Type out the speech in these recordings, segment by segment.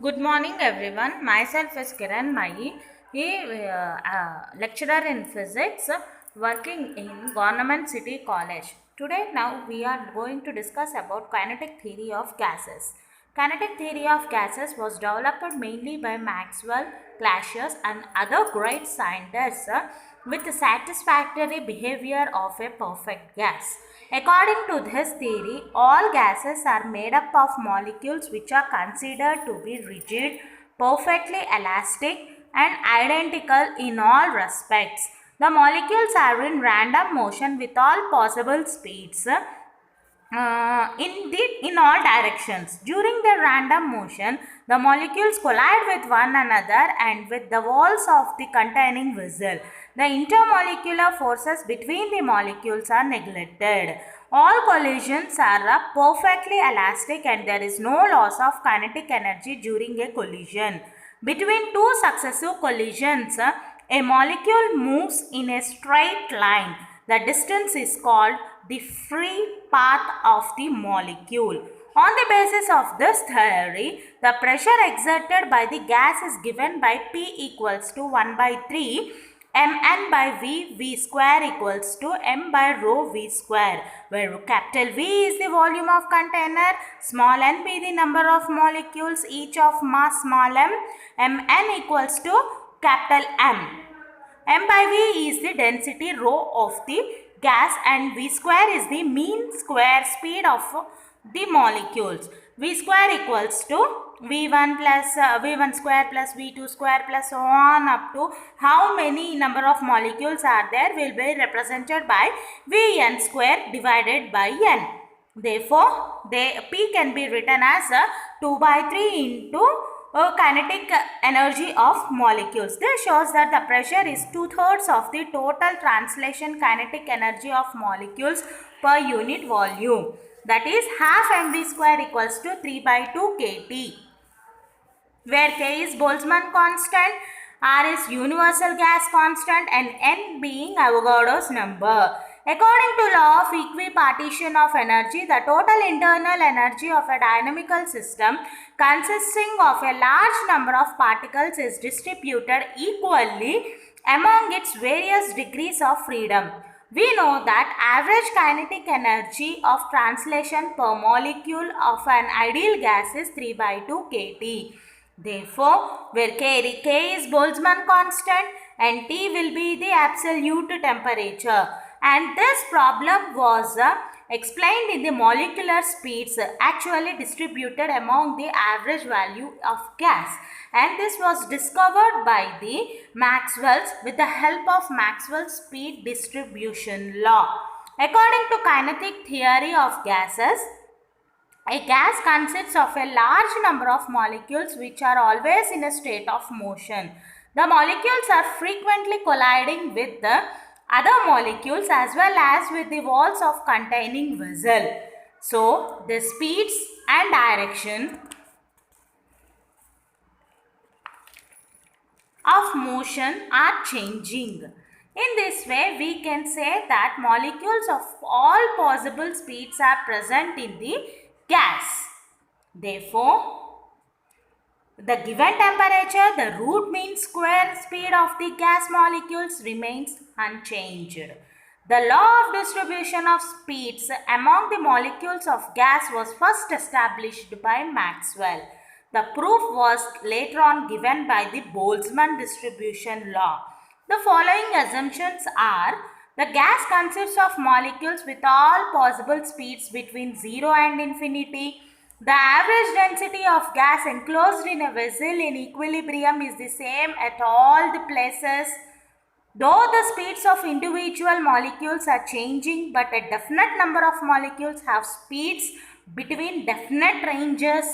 Good morning, everyone. Myself is Kiran Mai, lecturer in physics working in Government City College. Today, now we are going to discuss about kinetic theory of gases. Kinetic theory of gases was developed mainly by Maxwell, Clausius, and other great scientists with the satisfactory behavior of a perfect gas. According to this theory, all gases are made up of molecules which are considered to be rigid, perfectly elastic, and identical in all respects. The molecules are in random motion with all possible speeds in all directions. During the random motion, the molecules collide with one another and with the walls of the containing vessel. The intermolecular forces between the molecules are neglected. All collisions are perfectly elastic and there is no loss of kinetic energy during a collision. Between two successive collisions, a molecule moves in a straight line. The distance is called the free path of the molecule. On the basis of this theory, the pressure exerted by the gas is given by P equals to 1 by 3 mn by v square equals to m by rho v square, where capital V is the volume of container, small n be the number of molecules each of mass small m, mn equals to capital M. M by V is the density rho of the gas and V square is the mean square speed of the molecules. V square equals to V1 plus V1 square plus V2 square plus so on up to how many number of molecules are there will be represented by Vn square divided by n. Therefore, P can be written as 2 by 3 into kinetic energy of molecules. This shows that the pressure is 2/3 of the total translation kinetic energy of molecules per unit volume. That is half mv square equals to 3 by 2 kT, where K is Boltzmann constant, R is universal gas constant and N being Avogadro's number. According to law of equipartition of energy, the total internal energy of a dynamical system consisting of a large number of particles is distributed equally among its various degrees of freedom. We know that average kinetic energy of translation per molecule of an ideal gas is 3 by 2 kT. Therefore, where K is Boltzmann constant and T will be the absolute temperature. And this problem was explained in the molecular speeds actually distributed among the average value of gas. And this was discovered by the Maxwell's with the help of Maxwell's speed distribution law. According to kinetic theory of gases, a gas consists of a large number of molecules which are always in a state of motion. The molecules are frequently colliding with the other molecules as well as with the walls of containing vessel. So, the speeds and direction of motion are changing. In this way, we can say that molecules of all possible speeds are present in the gas. Therefore, the given temperature, the root mean square speed of the gas molecules remains unchanged. The law of distribution of speeds among the molecules of gas was first established by Maxwell. The proof was later on given by the Boltzmann distribution law. The following assumptions are: the gas consists of molecules with all possible speeds between 0 and infinity. The average density of gas enclosed in a vessel in equilibrium is the same at all the places. Though the speeds of individual molecules are changing, but a definite number of molecules have speeds between definite ranges.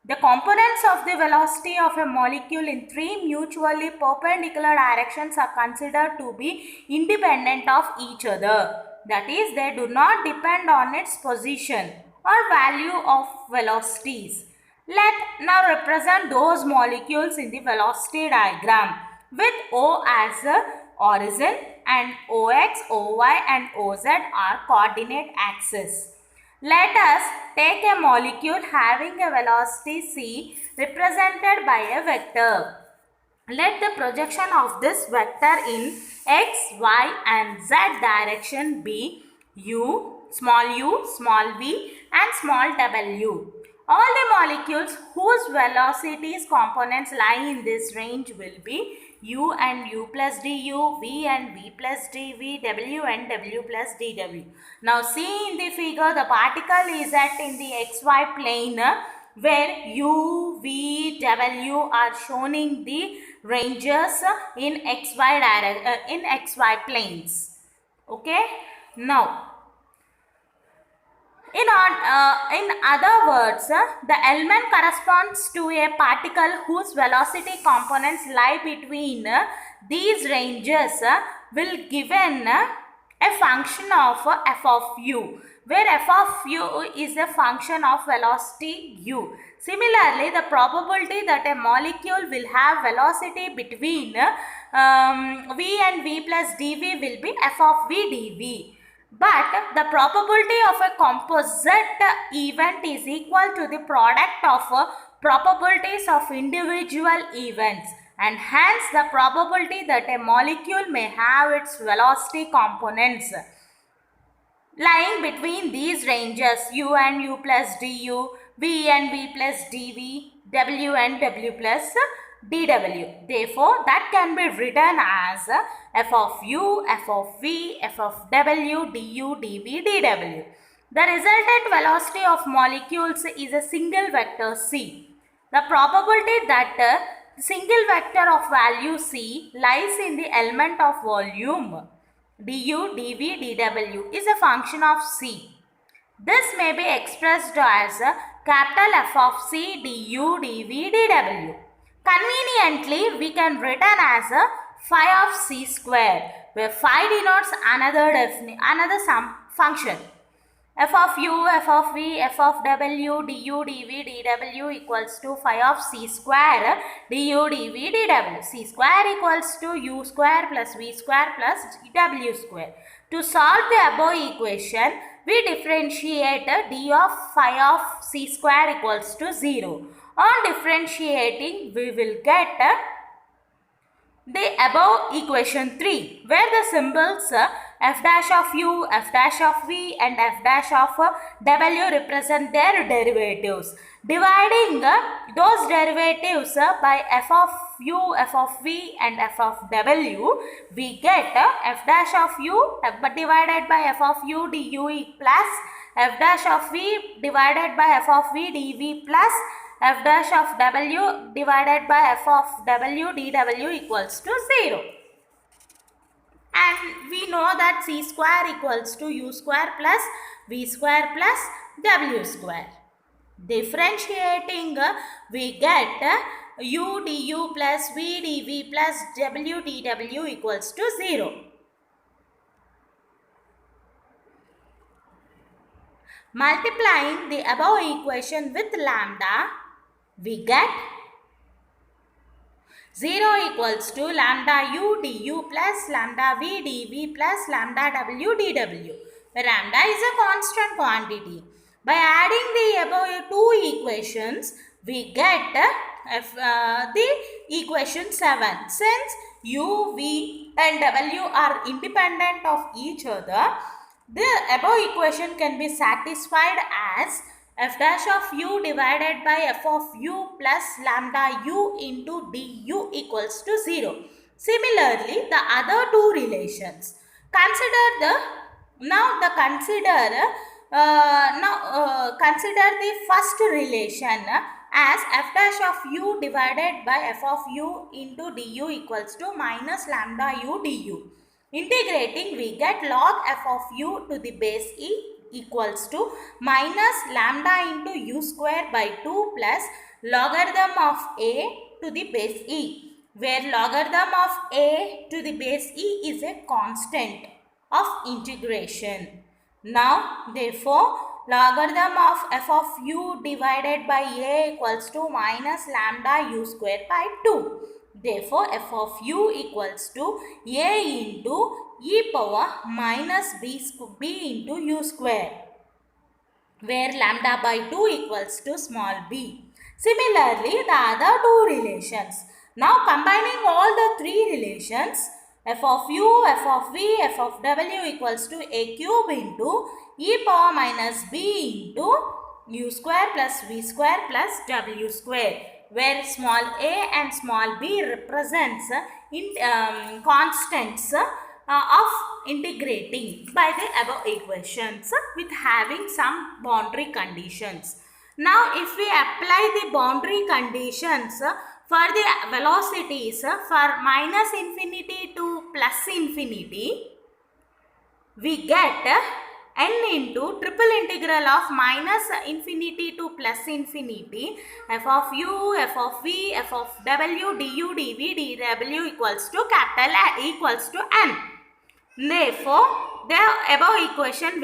The components of the velocity of a molecule in three mutually perpendicular directions are considered to be independent of each other. That is, they do not depend on its position or value of velocities. Let now represent those molecules in the velocity diagram with O as a origin and OX, OY and OZ are coordinate axes. Let us take a molecule having a velocity c represented by a vector. Let the projection of this vector in x, y and z direction be u, small v and small w. All the molecules whose velocities components lie in this range will be u and u plus du, v and v plus dv, w and w plus dw. Now see in the figure, the particle is at in the xy plane where u, v, w are shown in the ranges in xy planes. Okay. Now in other words, the element corresponds to a particle whose velocity components lie between these ranges will given a function of f of u, where f of u is a function of velocity u. Similarly, the probability that a molecule will have velocity between v and v plus dv will be f of v dv. But the probability of a composite event is equal to the product of probabilities of individual events, and hence the probability that a molecule may have its velocity components lying between these ranges u and u plus du, v and v plus dv, w and w plus dw. Therefore, that can be written as f of u, f of v, f of w, du, dv, dw. The resultant velocity of molecules is a single vector c. The probability that the single vector of value c lies in the element of volume du, dv, dw is a function of c. This may be expressed as capital F of c du, dv, dw. Conveniently, we can written as phi of c square, where phi denotes another some function. F of u, f of v, f of w, du, dv, dw equals to phi of c square du, dv, dw. C square equals to u square plus v square plus w square. To solve the above equation, we differentiate d of phi of c square equals to 0. On differentiating, we will get the above equation 3, where the symbols f dash of u, f dash of v and f dash of w represent their derivatives. Dividing those derivatives by f of u, f of v and f of w, we get f dash of u divided by f of u du plus f dash of v divided by f of v dv plus f dash of w divided by f of w dw equals to 0. And we know that c square equals to u square plus v square plus w square. Differentiating, we get u du plus v dv plus w dw equals to 0. Multiplying the above equation with lambda, we get 0 equals to lambda u du plus lambda v dv plus lambda w dw, where lambda is a constant quantity. By adding the above two equations, we get the equation 7. Since u, v and w are independent of each other, the above equation can be satisfied as f dash of u divided by f of u plus lambda u into du equals to 0. Similarly, the other two relations. Consider the first relation as f dash of u divided by f of u into du equals to minus lambda u du. Integrating, we get log f of u to the base e equals to minus lambda into u square by 2 plus logarithm of a to the base e, where logarithm of a to the base e is a constant of integration. Now, therefore, logarithm of f of u divided by a equals to minus lambda u square by 2. Therefore, f of u equals to a into e power minus b into u square. where lambda by 2 equals to small b. Similarly, the other two relations. Now combining all the three relations, f of u, f of v, f of w equals to a cube into e power minus b into u square plus v square plus w square, where small a and small b represents constants of integrating by the above equations with having some boundary conditions. Now, if we apply the boundary conditions for the velocities for minus infinity to plus infinity, we get n into triple integral of minus infinity to plus infinity f of u, f of v, f of w, du, dv, dw equals to capital A equals to n. Therefore, the above equation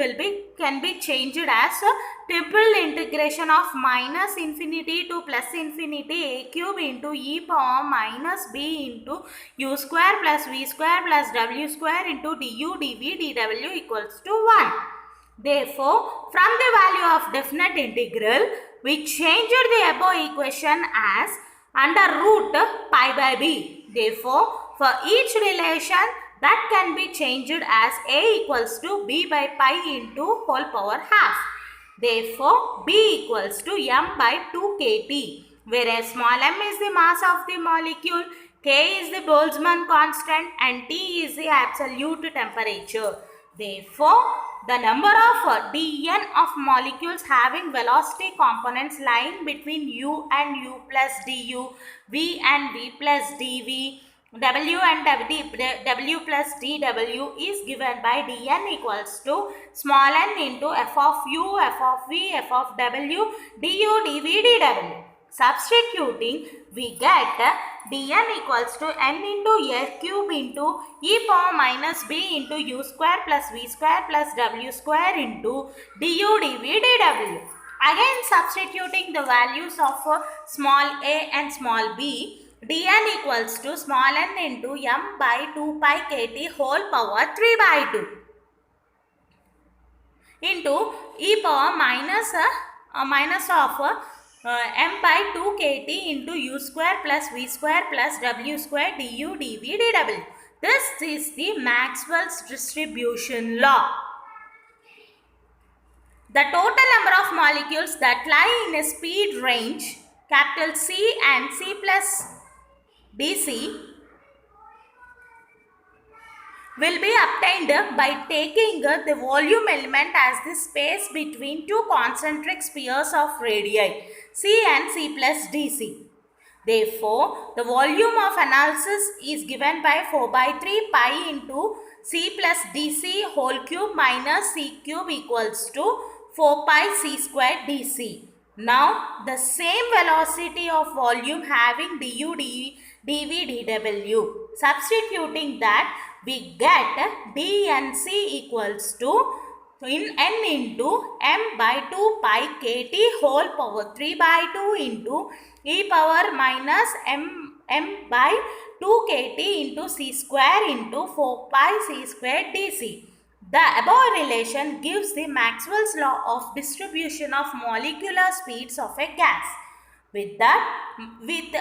can be changed as triple integration of minus infinity to plus infinity a cube into e power minus b into u square plus v square plus w square into du, dv, dw equals to 1. Therefore, from the value of definite integral, we changed the above equation as under root pi by b. Therefore, for each relation, that can be changed as a equals to b by pi into whole power half. Therefore, b equals to m by 2 kT, whereas small m is the mass of the molecule, k is the Boltzmann constant and T is the absolute temperature. Therefore, the number of dn of molecules having velocity components lying between u and u plus du, v and v plus dv, w and w plus dw is given by dn equals to small n into f of u, f of v, f of w, du, dv, dw. Substituting, we get dn equals to n into a cube into e power minus b into u square plus v square plus w square into du, dv, dw. Again substituting the values of small a and small b, dn equals to small n into m by 2 pi kt whole power 3 by 2 into e power minus of m by 2 kt into u square plus v square plus w square du, dv, dw. This is the Maxwell's distribution law. The total number of molecules that lie in a speed range capital C and C plus dc will be obtained by taking the volume element as the space between two concentric spheres of radii C and C plus dc. Therefore, the volume of analysis is given by 4 by 3 pi into C plus dc whole cube minus C cube equals to 4 pi C square dc. Now, the same velocity of volume having du, dv, dw. Substituting that, we get dnc equals to n into m by 2 pi kt whole power 3 by 2 into e power minus m by 2 kt into c square into 4 pi c square dc. The above relation gives the Maxwell's law of distribution of molecular speeds of a gas. With that, we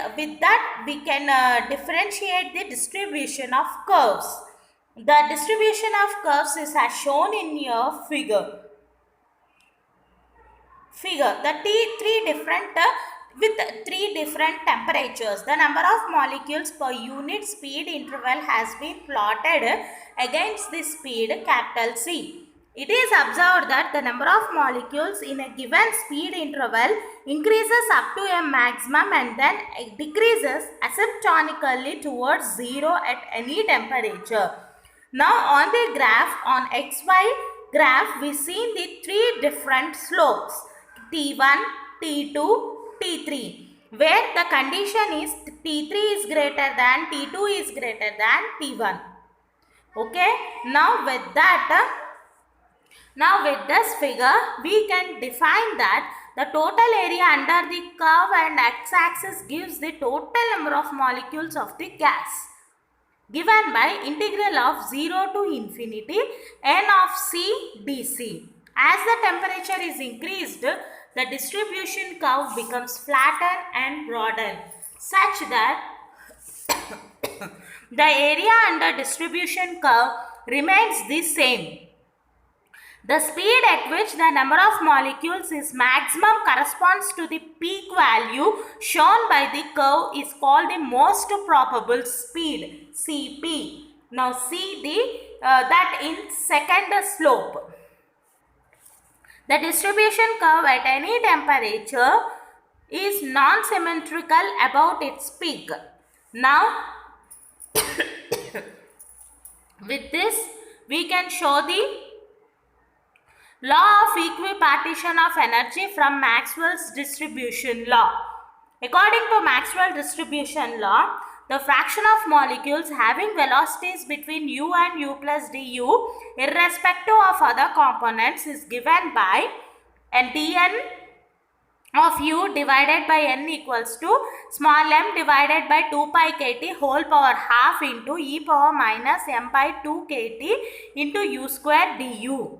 can differentiate the distribution of curves. The distribution of curves is as shown in your figure. With three different temperatures, the number of molecules per unit speed interval has been plotted against the speed capital C. It is observed that the number of molecules in a given speed interval increases up to a maximum and then decreases asymptotically towards zero at any temperature. Now on the graph, on XY graph, we see the three different slopes T1, T2, T3, where the condition is T3 is greater than, T2 is greater than T1. Okay, now with this figure, we can define that the total area under the curve and x-axis gives the total number of molecules of the gas, given by integral of 0 to infinity n of C dc. As the temperature is increased, the distribution curve becomes flatter and broaden, such that the area under distribution curve remains the same. The speed at which the number of molecules is maximum corresponds to the peak value shown by the curve is called the most probable speed, Cp. Now see that in second slope. The distribution curve at any temperature is non-symmetrical about its peak. Now with this we can show the law of equipartition of energy from Maxwell's distribution law. According to Maxwell's distribution law, the fraction of molecules having velocities between u and u plus du, irrespective of other components, is given by dn of u divided by n equals to small m divided by 2 pi kt whole power half into e power minus m by 2 kt into u square du.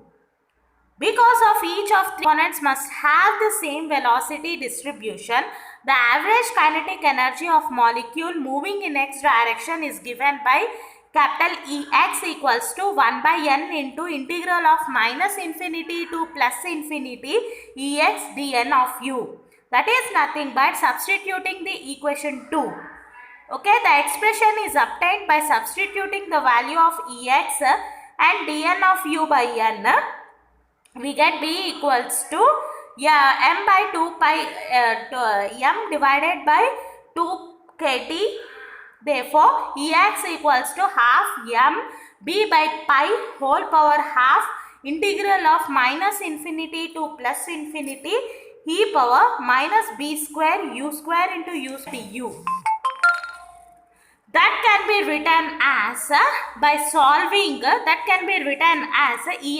Because of each of the components must have the same velocity distribution, the average kinetic energy of molecule moving in x direction is given by capital Ex equals to 1 by n into integral of minus infinity to plus infinity Ex dn of u. That is nothing but substituting the equation 2. Okay, the expression is obtained by substituting the value of Ex and dn of u by n. We get b equals to m by 2 pi m divided by 2 kt. Therefore, Ex equals to half m b by pi whole power half integral of minus infinity to plus infinity e power minus b square u square into u du. That can be written as by solving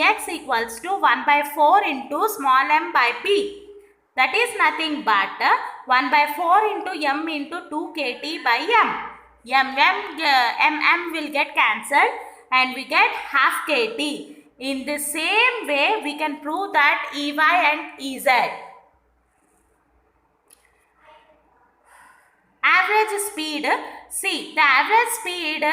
Ex equals to 1 by 4 into small m by p. That is nothing but 1 by 4 into m into 2 kt by m. M will get cancelled and we get half kt. In the same way, we can prove that Ey and Ez. Average speed c. The average speed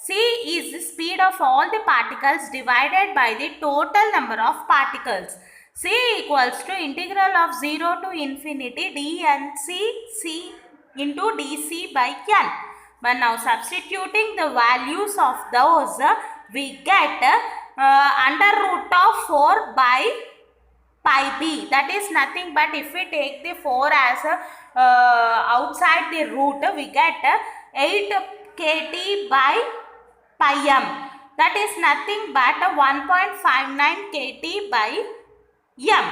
c is the speed of all the particles divided by the total number of particles. C equals to integral of 0 to infinity dnc into dc by n. But now substituting the values of those, we get under root of 4 by pi b. That is nothing but if we take the 4 as outside the root, we get 8 kt by pi m. That is nothing but 1.59 kt by m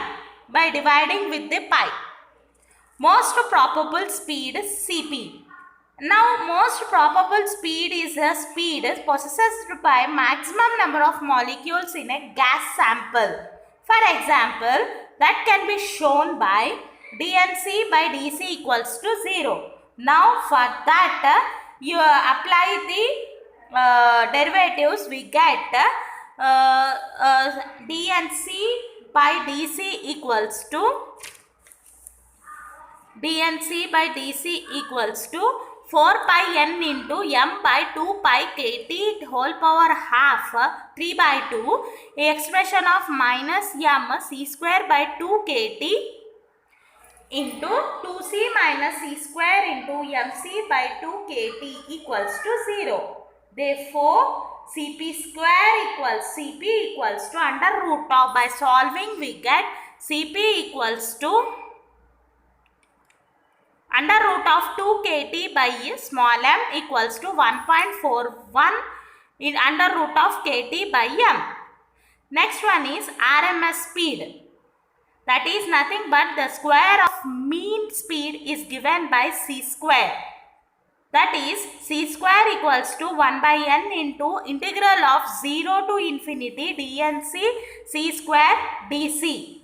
by dividing with the pi. Most probable speed Cp. Now, most probable speed is a speed possessed by maximum number of molecules in a gas sample. For example, that can be shown by dnc by dc equals to 0. Now, for that, you apply the derivatives, we get dnc by dc equals to 4 pi n into m by 2 pi kt whole power half 3 by 2 expression of minus m c square by 2 kt into 2c minus c square into mc by 2 kt equals to 0. Therefore, Cp equals to under root of, by solving we get Cp equals to under root of 2 kt by small m equals to 1.41 in under root of kt by m. Next one is RMS speed. That is nothing but the square of mean speed is given by c square. That is c square equals to 1 by n into integral of 0 to infinity dnc c square dc.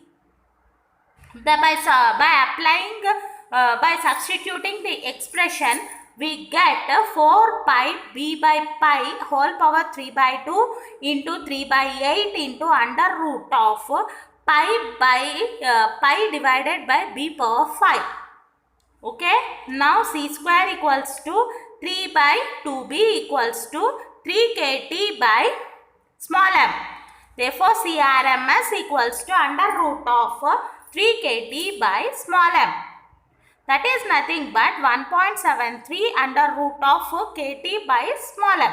By substituting the expression, we get 4 pi b by pi whole power 3 by 2 into 3 by 8 into under root of pi divided by b power 5. Okay, now c square equals to 3 by 2b equals to 3 kt by small m. Therefore, CRMS equals to under root of 3 kt by small m. That is nothing but 1.73 under root of kt by small m.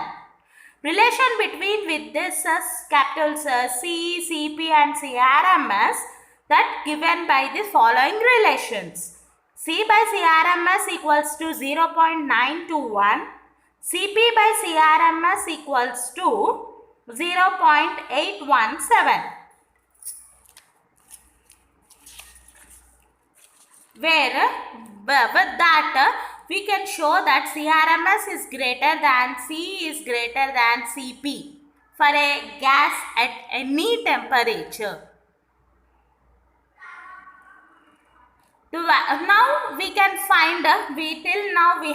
Relation between with this capital C, Cp and CRMS that given by the following relations. C by CRMS equals to 0.921. Cp by CRMS equals to 0.817. Where with that we can show that CRMS is greater than C is greater than Cp for a gas at any temperature. Now we can find till now we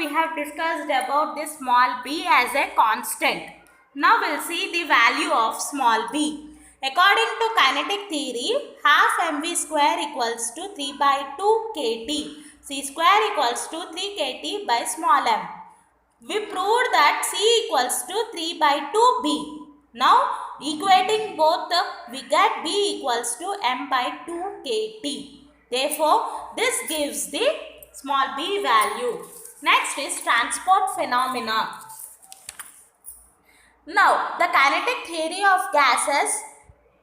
have discussed about this small b as a constant. Now we'll see the value of small b. According to kinetic theory, half mv square equals to 3 by 2 kt. C square equals to 3 kt by small m. We proved that C equals to 3 by 2b. Now equating both, we get b equals to m by 2 kt. Therefore, this gives the small b value. Next is transport phenomena. Now, the kinetic theory of gases.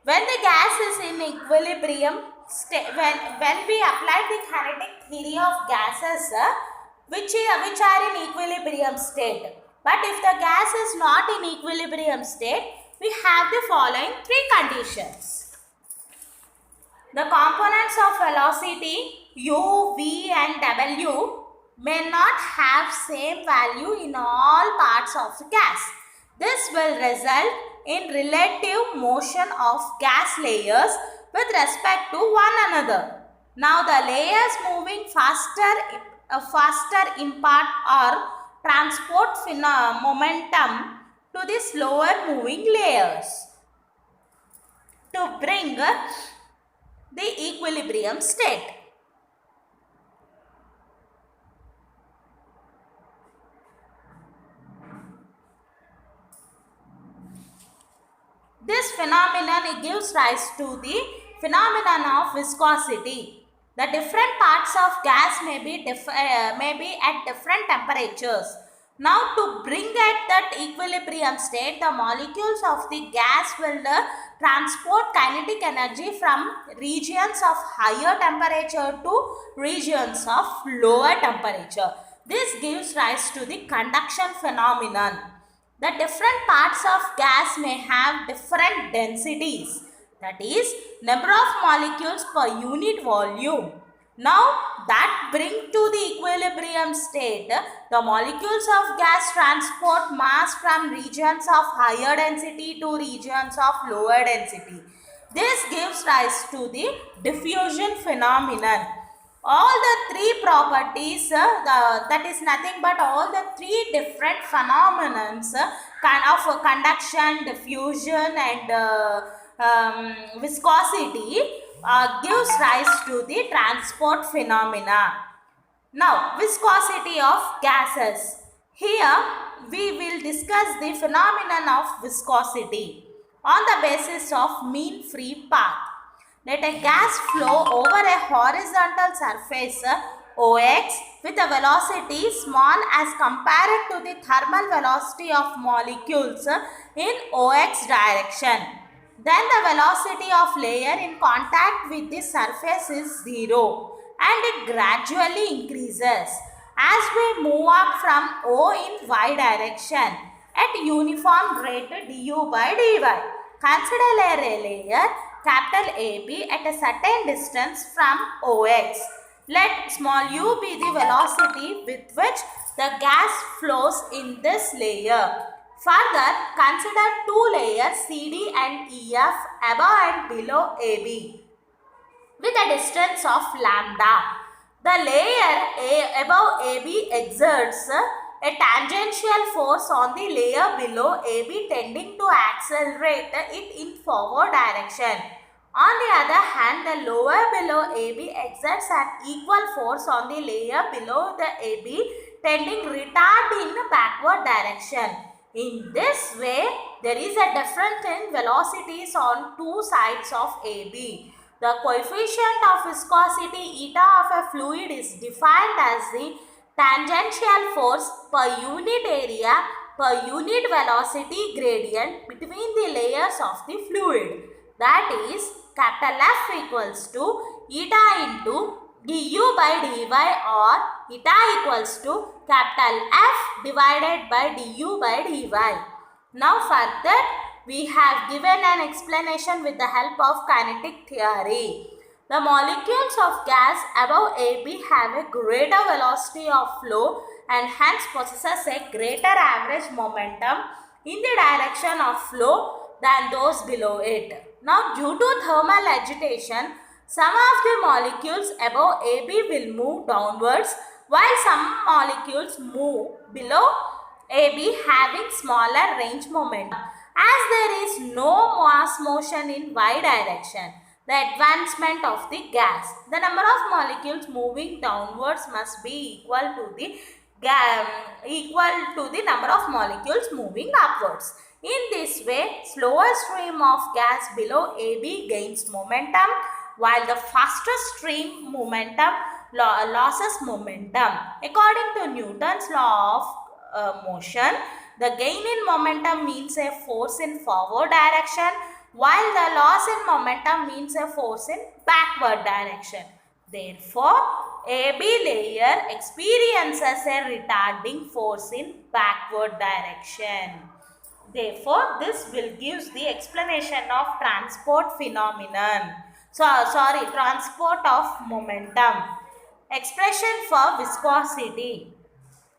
When the gas is in equilibrium state, when we apply the kinetic theory of gases which are in equilibrium state. But if the gas is not in equilibrium state, we have the following three conditions. The components of velocity u, v and w may not have same value in all parts of the gas. This will result in relative motion of gas layers with respect to one another. Now the layers moving faster impart or transport momentum to the slower moving layers to bring the equilibrium state. This phenomenon gives rise to the phenomenon of viscosity. The different parts of gas may be at different temperatures. Now to bring at that equilibrium state, the molecules of the gas will transport kinetic energy from regions of higher temperature to regions of lower temperature. This gives rise to the conduction phenomenon. The different parts of gas may have different densities, that is number of molecules per unit volume. Now that bring to the equilibrium state, the molecules of gas transport mass from regions of higher density to regions of lower density. This gives rise to the diffusion phenomenon. All the three properties, that is nothing but all the three different phenomenons of conduction, diffusion and viscosity gives rise to the transport phenomena. Now, viscosity of gases. Here we will discuss the phenomenon of viscosity on the basis of mean free path. Let a gas flow over a horizontal surface OX with a velocity small as compared to the thermal velocity of molecules in OX direction. Then the velocity of layer in contact with the surface is 0 and it gradually increases as we move up from O in Y direction at uniform rate du by dy. Consider a layer capital AB at a certain distance from OX. Let small u be the velocity with which the gas flows in this layer. Further, consider two layers CD and EF above and below AB with a distance of lambda. The layer above AB exerts a tangential force on the layer below AB tending to accelerate it in forward direction. On the other hand, the lower below AB exerts an equal force on the layer below the AB tending retard in backward direction. In this way, there is a difference in velocities on two sides of AB. The coefficient of viscosity eta of a fluid is defined as the tangential force per unit area per unit velocity gradient between the layers of the fluid. That is, capital F equals to eta into du by dy or eta equals to capital F divided by du by dy. Now further, we have given an explanation with the help of kinetic theory. The molecules of gas above AB have a greater velocity of flow and hence possesses a greater average momentum in the direction of flow than those below it. Now, due to thermal agitation, some of the molecules above AB will move downwards while some molecules move below AB having smaller range momentum. As there is no mass motion in y direction, the advancement of the gas, the number of molecules moving downwards must be equal to the number of molecules moving upwards. In this way, slower stream of gas below AB gains momentum while the faster stream momentum loses momentum. According to Newton's law of motion, the gain in momentum means a force in forward direction while the loss in momentum means a force in backward direction. Therefore, AB layer experiences a retarding force in backward direction. Therefore, this will give the explanation of transport phenomenon. Transport of momentum. Expression for viscosity.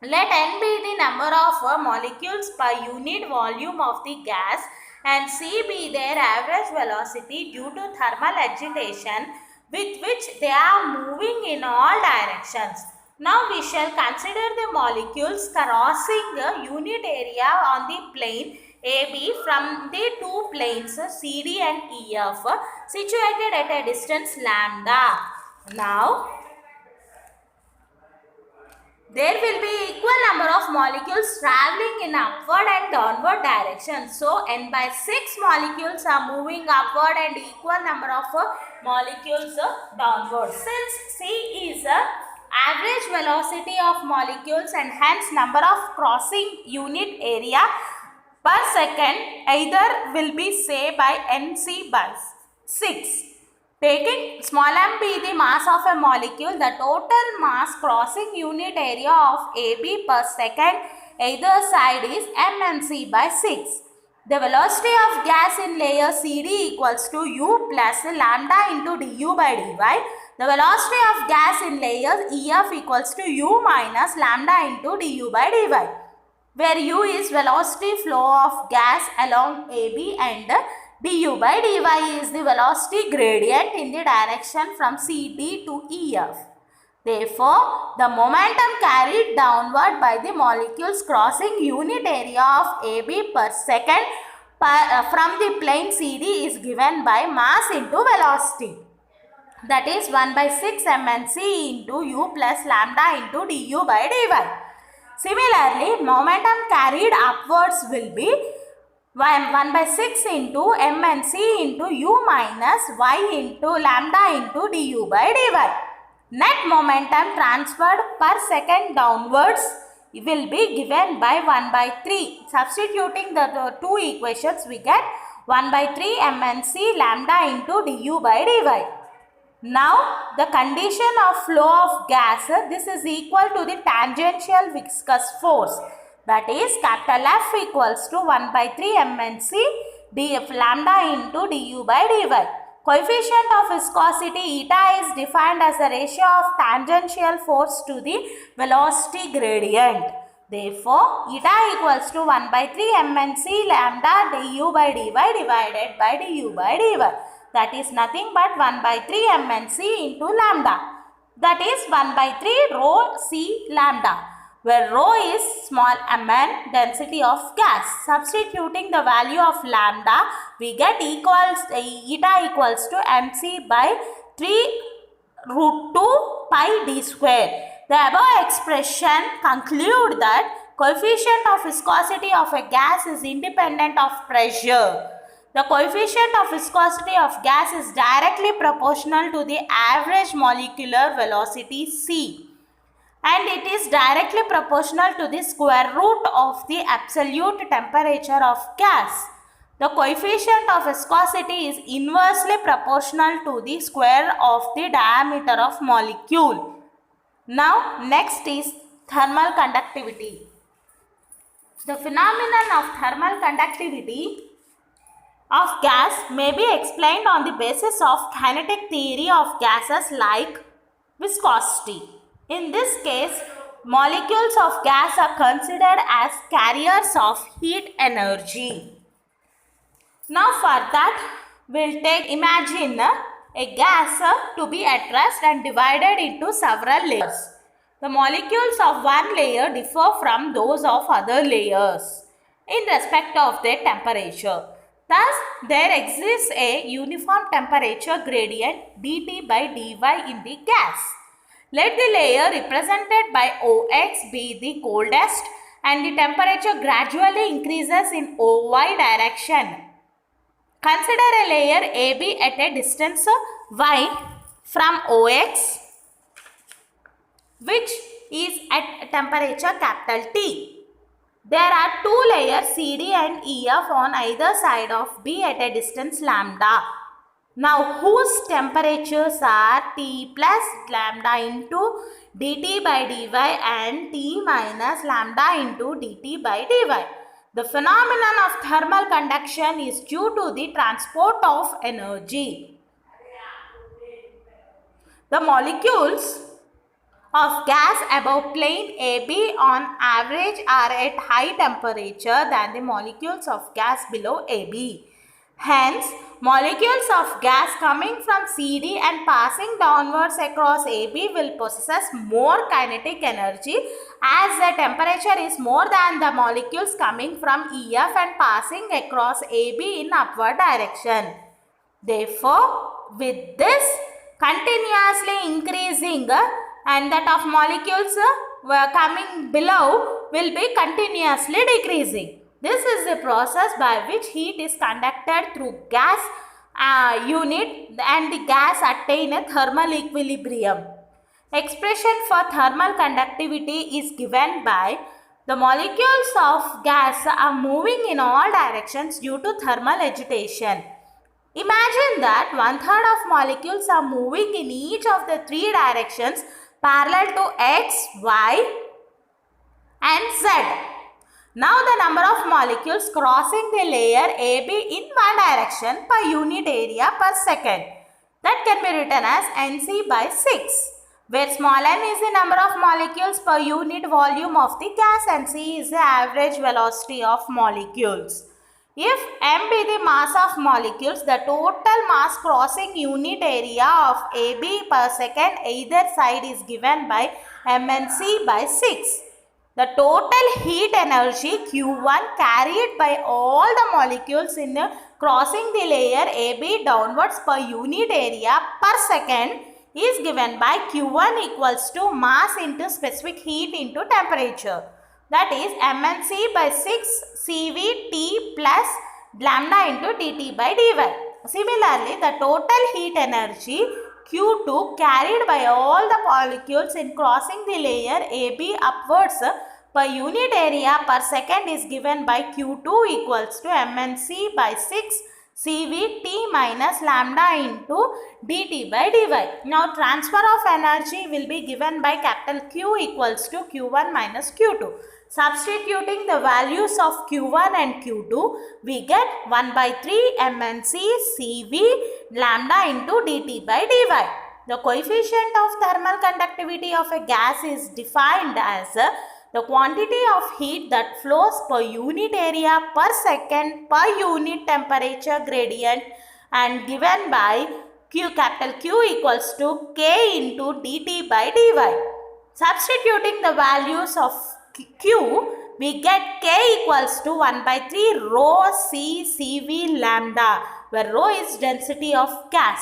Let n be the number of molecules per unit volume of the gas and C be their average velocity due to thermal agitation with which they are moving in all directions. Now we shall consider the molecules crossing the unit area on the plane AB from the two planes CD and EF situated at a distance lambda. Now, there will be equal number of molecules traveling in upward and downward directions. So, n by 6 molecules are moving upward and equal number of molecules downward. Since C is average velocity of molecules and hence number of crossing unit area per second, either will be say by nc by 6. Taking small m be the mass of a molecule, the total mass crossing unit area of AB per second either side is mnc by 6. The velocity of gas in layer CD equals to u plus lambda into du by dy. The velocity of gas in layer EF equals to u minus lambda into du by dy, where u is velocity flow of gas along AB and du by dy is the velocity gradient in the direction from CD to EF. Therefore, the momentum carried downward by the molecules crossing unit area of AB per second from the plane CD is given by mass into velocity. That is 1 by 6 mnc into u plus lambda into du by dy. Similarly, momentum carried upwards will be 1 by 6 into mnc into u minus y into lambda into du by dy. Net momentum transferred per second downwards will be given by 1 by 3. Substituting the two equations, we get 1 by 3 mnc lambda into du by dy. Now, the condition of flow of gas, this is equal to the tangential viscous force. That is, capital F equals to 1 by 3 mnc df lambda into du by dy. Coefficient of viscosity eta is defined as the ratio of tangential force to the velocity gradient. Therefore, eta equals to 1 by 3 mnc lambda du by dy divided by du by dy. That is nothing but 1 by 3 mnc into lambda. That is 1 by 3 rho c lambda. where rho is small mn density of gas. Substituting the value of lambda, we get eta equals to mc by 3 root 2 pi d square. The above expression conclude that coefficient of viscosity of a gas is independent of pressure. The coefficient of viscosity of gas is directly proportional to the average molecular velocity c, and it is directly proportional to the square root of the absolute temperature of gas. The coefficient of viscosity is inversely proportional to the square of the diameter of molecule. Now, next is thermal conductivity. The phenomenon of thermal conductivity of gas may be explained on the basis of kinetic theory of gases like viscosity. In this case, molecules of gas are considered as carriers of heat energy. Now for that, we'll imagine a gas to be at rest and divided into several layers. The molecules of one layer differ from those of other layers in respect of their temperature. Thus, there exists a uniform temperature gradient dt by dy in the gas. Let the layer represented by OX be the coldest and the temperature gradually increases in OY direction. Consider a layer AB at a distance y from OX, which is at temperature capital T. There are two layers CD and EF on either side of B at a distance lambda. Now, whose temperatures are T plus lambda into dt by dy and T minus lambda into dt by dy. The phenomenon of thermal conduction is due to the transport of energy. The molecules of gas above plane AB on average are at high temperature than the molecules of gas below AB. Hence, molecules of gas coming from CD and passing downwards across AB will possess more kinetic energy as the temperature is more than the molecules coming from EF and passing across AB in upward direction. Therefore, with this continuously increasing and that of molecules coming below will be continuously decreasing. This is the process by which heat is conducted through gas unit and the gas attain a thermal equilibrium. Expression for thermal conductivity is given by the molecules of gas are moving in all directions due to thermal agitation. Imagine that 1/3 of molecules are moving in each of the three directions parallel to X, Y and Z. Now the number of molecules crossing the layer AB in one direction per unit area per second, that can be written as Nc by 6, where small n is the number of molecules per unit volume of the gas and c is the average velocity of molecules. If m be the mass of molecules, the total mass crossing unit area of AB per second either side is given by mnc by 6. The total heat energy Q1 carried by all the molecules in crossing the layer AB downwards per unit area per second is given by Q1 equals to mass into specific heat into temperature. That is mnc by 6 CVT plus lambda into dt by dy. Similarly, the total heat energy Q2 carried by all the molecules in crossing the layer AB upwards per unit area per second is given by Q2 equals to mnc by 6 CVT minus lambda into dt by dy. Now, transfer of energy will be given by capital Q equals to Q1 minus Q2. Substituting the values of Q1 and Q2, we get 1 by 3 mnc Cv lambda into dt by dy. The coefficient of thermal conductivity of a gas is defined as the quantity of heat that flows per unit area per second per unit temperature gradient and given by capital Q equals to K into dt by dy. Substituting the values of Q, we get K equals to 1 by 3 rho C CV lambda, where rho is density of gas.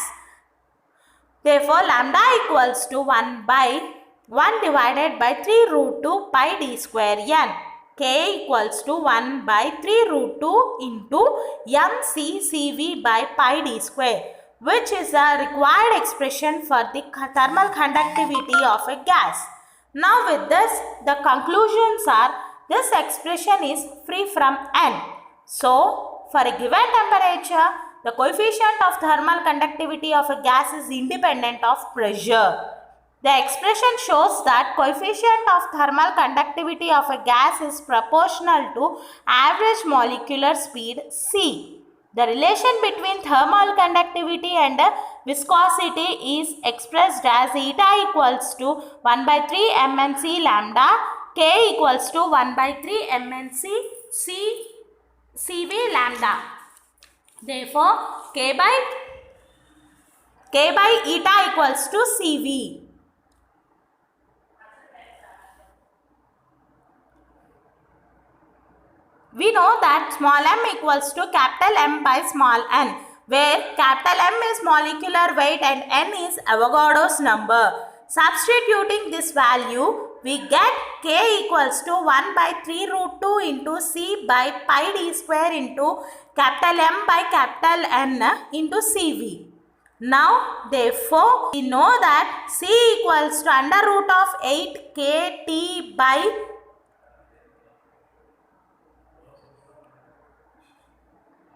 Therefore, lambda equals to 1 by 1 divided by 3 root 2 pi d square n. K equals to 1 by 3 root 2 into mccV by pi d square, which is a required expression for the thermal conductivity of a gas. Now with this, the conclusions are, this expression is free from N. So, for a given temperature, the coefficient of thermal conductivity of a gas is independent of pressure. The expression shows that coefficient of thermal conductivity of a gas is proportional to average molecular speed c. The relation between thermal conductivity and viscosity is expressed as eta equals to 1 by 3 mnc lambda, K equals to 1 by 3 mnc CV lambda. Therefore, K by eta equals to CV. We know that small m equals to capital M by small n, where capital M is molecular weight and n is Avogadro's number. Substituting this value, we get K equals to 1 by 3 root 2 into C by pi d square into capital M by capital N into CV. Now, therefore, we know that C equals to under root of 8 KT by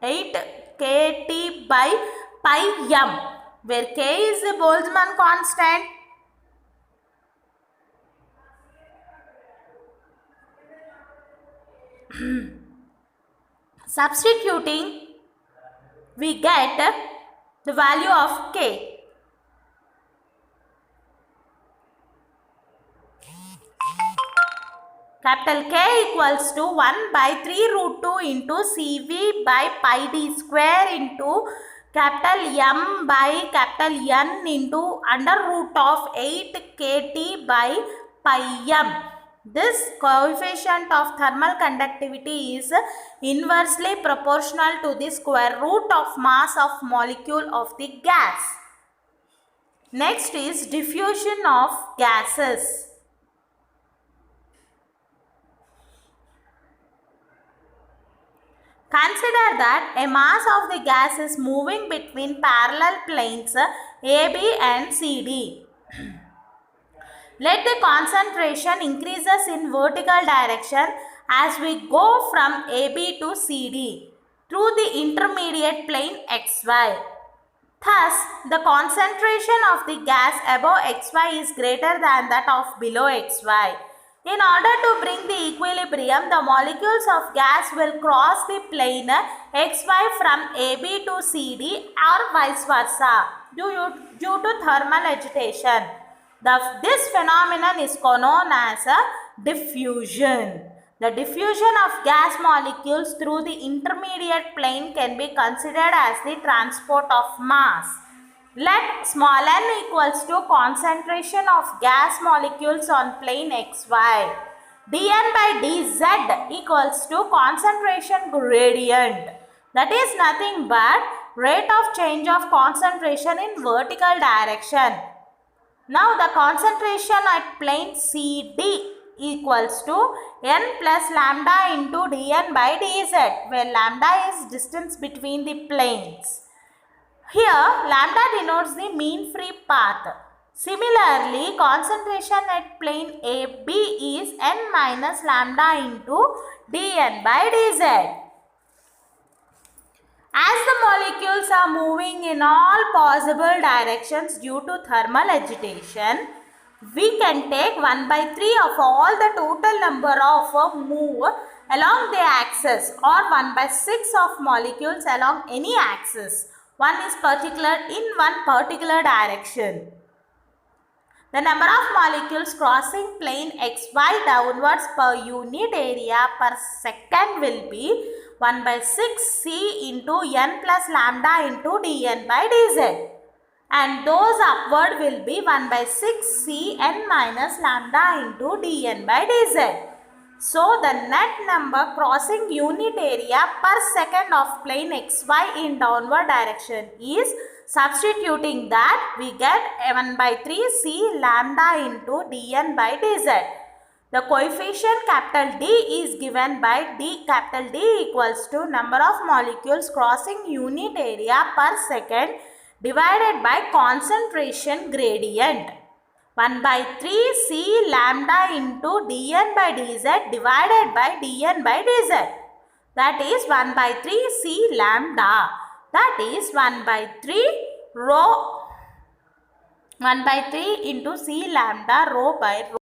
8 kT by pi m, where K is the Boltzmann constant. Substituting, we get the value of K. Capital K equals to 1 by 3 root 2 into CV by pi d square into capital M by capital N into under root of 8 KT by pi m. This coefficient of thermal conductivity is inversely proportional to the square root of mass of molecule of the gas. Next is diffusion of gases. Consider that a mass of the gas is moving between parallel planes AB and CD. Let the concentration increases in vertical direction as we go from AB to CD through the intermediate plane XY. Thus, the concentration of the gas above XY is greater than that of below XY. In order to bring the equilibrium, the molecules of gas will cross the plane XY from AB to CD or vice versa due to thermal agitation. This phenomenon is known as diffusion. The diffusion of gas molecules through the intermediate plane can be considered as the transport of mass. Let small n equals to concentration of gas molecules on plane XY. dN by dz equals to concentration gradient. That is nothing but rate of change of concentration in vertical direction. Now the concentration at plane CD equals to n plus lambda into dN by dz, where lambda is distance between the planes. Here, lambda denotes the mean free path. Similarly, concentration at plane AB is n minus lambda into dN by dz. As the molecules are moving in all possible directions due to thermal agitation, we can take 1 by 3 of all the total number of move along the axis, or 1 by 6 of molecules along any axis. One is particular in one particular direction. The number of molecules crossing plane XY downwards per unit area per second will be 1 by 6 C into n plus lambda into dN by dz. And those upward will be 1 by 6 C n minus lambda into dN by dz. So the net number crossing unit area per second of plane xy in downward direction is, substituting that, we get 1 by 3 c lambda into dn by dz. The coefficient capital D is given by capital D equals to number of molecules crossing unit area per second divided by concentration gradient. 1 by 3 c lambda into dn by dz divided by dn by dz. That is 1 by 3 c lambda. That is 1 by 3 rho 1 by 3 into c lambda rho by rho.